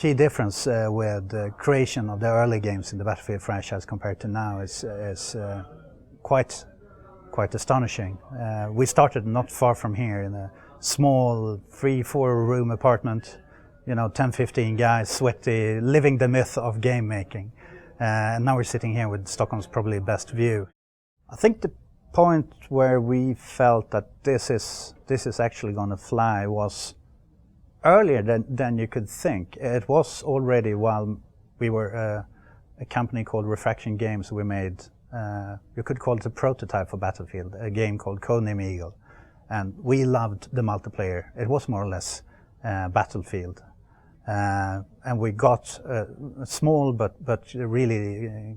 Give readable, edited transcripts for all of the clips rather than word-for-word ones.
key difference with the creation of the early games in the Battlefield franchise compared to now is quite astonishing. We started not far from here in a small 3-4 room apartment, 10-15 guys, sweaty, living the myth of game making. And now we're sitting here with Stockholm's probably best view. I think the point where we felt that this is actually going to fly was earlier than you could think. It was already while we were a company called Refraction Games. We made, you could call it a prototype for Battlefield, a game called Codename Eagle. And we loved the multiplayer. It was more or less Battlefield. And we got a small but really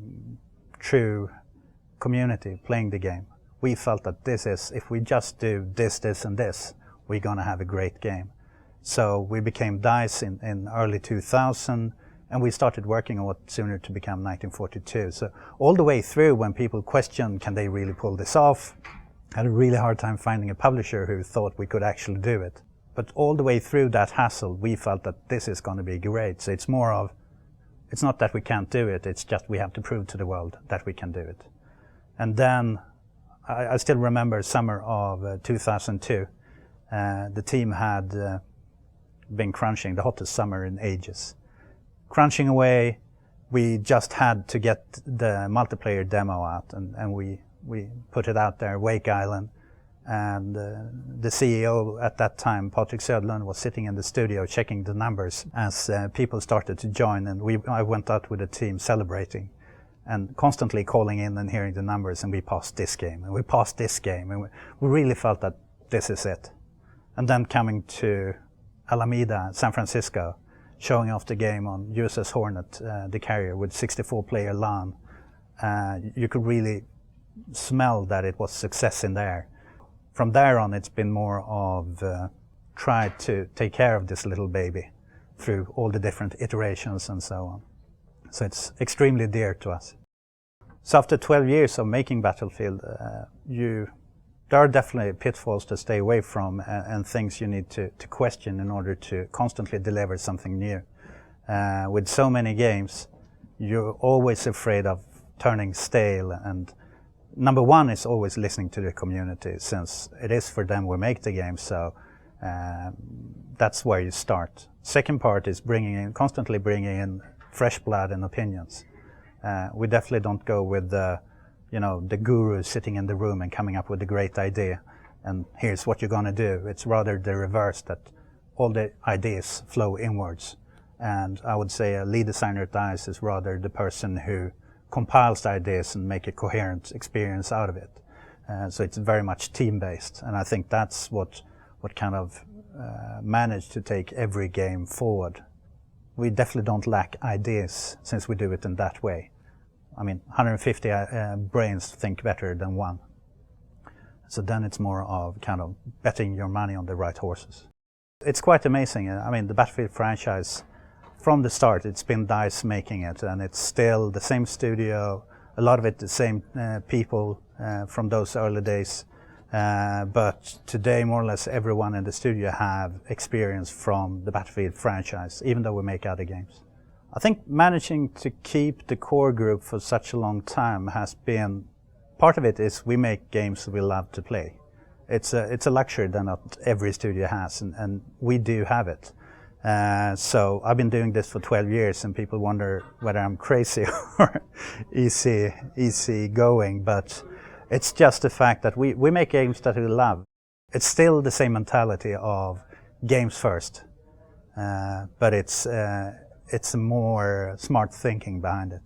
true community playing the game. We felt that if we just do this, and this, we're going to have a great game. So we became DICE in early 2000, and we started working on what sooner to become 1942. So all the way through, when people questioned, can they really pull this off? I had a really hard time finding a publisher who thought we could actually do it. But all the way through that hassle, we felt that this is going to be great. So it's more of, it's not that we can't do it, it's just we have to prove to the world that we can do it. And then, I still remember summer of 2002, the team had been crunching, the hottest summer in ages. Crunching away, we just had to get the multiplayer demo out, and we put it out there, Wake Island. And the CEO at that time, Patrik Södlund, was sitting in the studio checking the numbers as people started to join, and I went out with the team celebrating and constantly calling in and hearing the numbers, and we passed this game, and we passed this game, and we really felt that this is it. And then coming to Alameda, San Francisco, showing off the game on USS Hornet, the carrier, with 64-player LAN, you could really smell that it was success in there. From there on, it's been more of try to take care of this little baby through all the different iterations and so on. So it's extremely dear to us. So after 12 years of making Battlefield, there are definitely pitfalls to stay away from and things you need to question in order to constantly deliver something new. With so many games, you're always afraid of turning stale, and number one is always listening to the community, since it is for them we make the game, so that's where you start. Second part is constantly bringing in fresh blood and opinions. We definitely don't go with the guru sitting in the room and coming up with a great idea, and here's what you're going to do. It's rather the reverse, that all the ideas flow inwards. And I would say a lead designer at DICE is rather the person who compiles the ideas and make a coherent experience out of it. So it's very much team-based, and I think that's what kind of managed to take every game forward. We definitely don't lack ideas, since we do it in that way. I mean, 150 brains think better than one. So then it's more of kind of betting your money on the right horses. It's quite amazing. I mean, the Battlefield franchise, from the start, it's been DICE making it, and it's still the same studio, a lot of it the same people from those early days. But today, more or less everyone in the studio have experience from the Battlefield franchise, even though we make other games. I think managing to keep the core group for such a long time has been, part of it is we make games we love to play. It's a luxury that not every studio has, and we do have it. So I've been doing this for 12 years, and people wonder whether I'm crazy or easy going, but it's just the fact that we make games that we love. It's still the same mentality of games first, but it's more smart thinking behind it.